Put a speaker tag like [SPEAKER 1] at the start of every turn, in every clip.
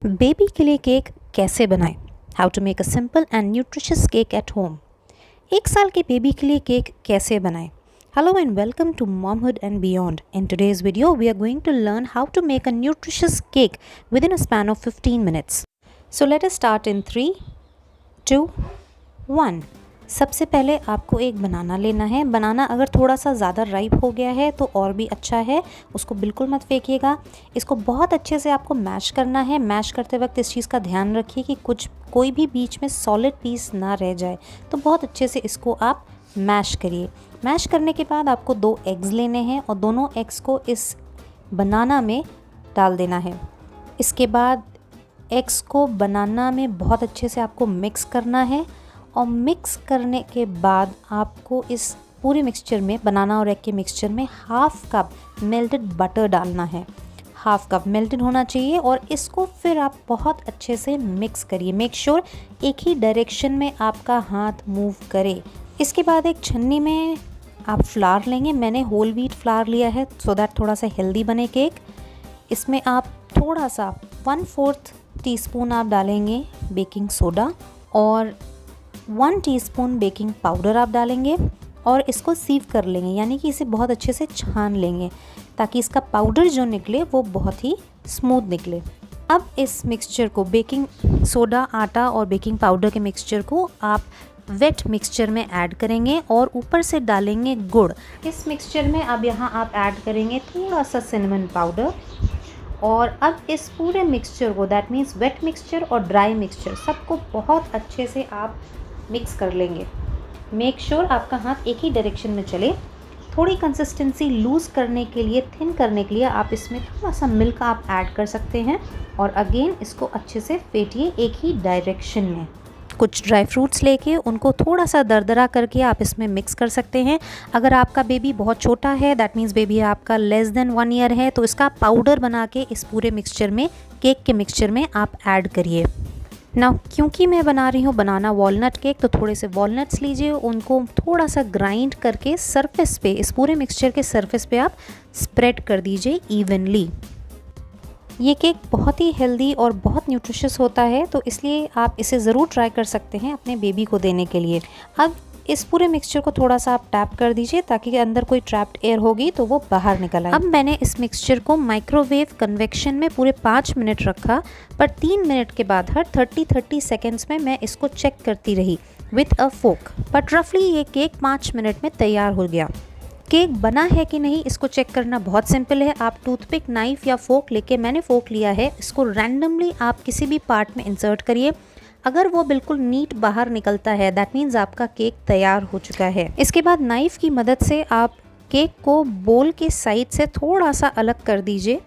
[SPEAKER 1] Baby के लिए cake कैसे बनाएं? How to make a simple and nutritious cake at home. 1 साल के बेबी के लिए केक कैसे बनाएं? Hello and welcome to Momhood and Beyond. In today's video, we are going to learn how to make a nutritious cake within a span of 15 minutes. So let us start in 3, 2, 1. सबसे पहले आपको एक बनाना लेना है। बनाना अगर थोड़ा सा ज़्यादा राइप हो गया है तो और भी अच्छा है, उसको बिल्कुल मत फेंकिएगा। इसको बहुत अच्छे से आपको मैश करना है। मैश करते वक्त इस चीज़ का ध्यान रखिए कि कोई भी बीच में सॉलिड पीस ना रह जाए। तो बहुत अच्छे से इसको आप मैश करिए। मैश करने के बाद आपको 2 एग्स लेने हैं और दोनों एग्स को इस बनाना में डाल देना है। इसके बाद एग्स को बनाना में बहुत अच्छे से आपको मिक्स करना है और मिक्स करने के बाद आपको इस पूरे मिक्सचर में, बनाना और एग के मिक्सचर में, 1/2 कप मेल्टेड बटर डालना है। 1/2 कप मेल्टेड होना चाहिए और इसको फिर आप बहुत अच्छे से मिक्स करिए। मेक श्योर एक ही डायरेक्शन में आपका हाथ मूव करे। इसके बाद एक छन्नी में आप फ्लावर लेंगे। मैंने होल व्हीट फ्लावर लिया है सो दैट थोड़ा सा हेल्दी बने केक। इसमें आप थोड़ा सा 1/4 टीस्पून आप डालेंगे बेकिंग सोडा और 1 टीस्पून बेकिंग पाउडर आप डालेंगे और इसको सीव कर लेंगे, यानी कि इसे बहुत अच्छे से छान लेंगे ताकि इसका पाउडर जो निकले वो बहुत ही स्मूथ निकले। अब इस मिक्सचर को, बेकिंग सोडा, आटा और बेकिंग पाउडर के मिक्सचर को आप वेट मिक्सचर में ऐड करेंगे और ऊपर से डालेंगे गुड़। इस मिक्सचर में अब यहाँ आप ऐड करेंगे थोड़ा सा सिनेमन पाउडर और अब इस पूरे मिक्सचर को, दैट मीन्स वेट मिक्सचर और ड्राई मिक्सचर, सबको बहुत अच्छे से आप मिक्स कर लेंगे। मेक श्योर आपका हाथ एक ही डायरेक्शन में चले। थोड़ी कंसिस्टेंसी लूज़ करने के लिए, थिन करने के लिए आप इसमें थोड़ा सा मिल्क आप ऐड कर सकते हैं और अगेन इसको अच्छे से फेंटिए एक ही डायरेक्शन में। कुछ ड्राई फ्रूट्स लेके उनको थोड़ा सा दरदरा करके आप इसमें मिक्स कर सकते हैं। अगर आपका बेबी बहुत छोटा है, दैट मीन्स बेबी आपका लेस देन 1 ईयर है, तो इसका पाउडर बना के इस पूरे मिक्सचर में, केक के मिक्सचर में आप ऐड करिए। ना क्योंकि मैं बना रही हूँ बनाना वॉलनट केक, तो थोड़े से वॉलनट्स लीजिए, उनको थोड़ा सा ग्राइंड करके सरफेस पे, इस पूरे मिक्सचर के सरफेस पे आप स्प्रेड कर दीजिए इवनली। ये केक बहुत ही हेल्दी और बहुत न्यूट्रिशियस होता है, तो इसलिए आप इसे ज़रूर ट्राई कर सकते हैं अपने बेबी को देने के लिए। अब इस पूरे मिक्सचर को थोड़ा सा आप टैप कर दीजिए ताकि अंदर कोई ट्रैप्ड एयर होगी तो वो बाहर निकल आए। अब मैंने इस मिक्सचर को माइक्रोवेव कन्वेक्शन में पूरे 5 मिनट रखा, पर 3 मिनट के बाद हर 30 सेकेंड्स में मैं इसको चेक करती रही विथ अ फोक। बट रफली ये केक 5 मिनट में तैयार हो गया। केक बना है कि नहीं इसको चेक करना बहुत सिंपल है। आप टूथपिक, नाइफ या फोक लेके, मैंने फोक लिया है, इसको रैंडमली आप किसी भी पार्ट में इंसर्ट करिए। अगर वो बिल्कुल नीट बाहर निकलता है, दैट मीन्स आपका केक तैयार हो चुका है। इसके बाद नाइफ की मदद से आप केक को बोल के साइड से थोड़ा सा अलग कर दीजिए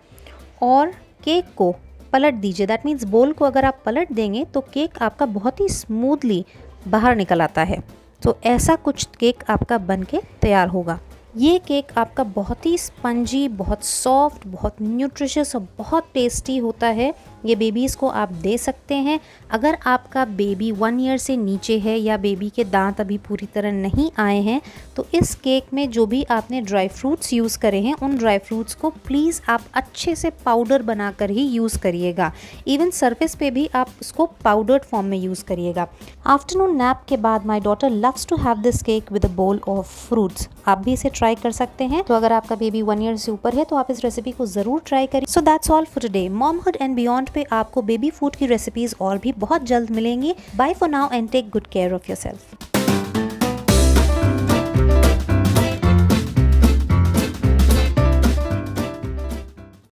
[SPEAKER 1] और केक को पलट दीजिए। दैट मीन्स बोल को अगर आप पलट देंगे तो केक आपका बहुत ही स्मूथली बाहर निकल आता है। तो ऐसा कुछ केक आपका बन के तैयार होगा। ये केक आपका बहुत ही स्पंजी, बहुत सॉफ्ट, बहुत न्यूट्रिशियस और बहुत टेस्टी होता है। ये बेबीज़ को आप दे सकते हैं। अगर आपका बेबी 1 ईयर से नीचे है या बेबी के दांत अभी पूरी तरह नहीं आए हैं, तो इस केक में जो भी आपने ड्राई फ्रूट्स यूज़ करे हैं, उन ड्राई फ्रूट्स को प्लीज़ आप अच्छे से पाउडर बनाकर ही यूज़ करिएगा। इवन सरफेस पे भी आप उसको पाउडर्ड फॉर्म में यूज़ करिएगा। आफ्टरनून नैप के बाद my daughter loves to have this cake with a bowl of fruits. आप भी इसे ट्राई कर सकते हैं। तो अगर आपका बेबी 1 ईयर से ऊपर है तो आप इस रेसिपी को ज़रूर ट्राई करिए। So that's all for today. Momhood and beyond पे आपको बेबी फूड की रेसिपीज़ और भी बहुत जल्द मिलेंगी। Bye for now and take good care of yourself.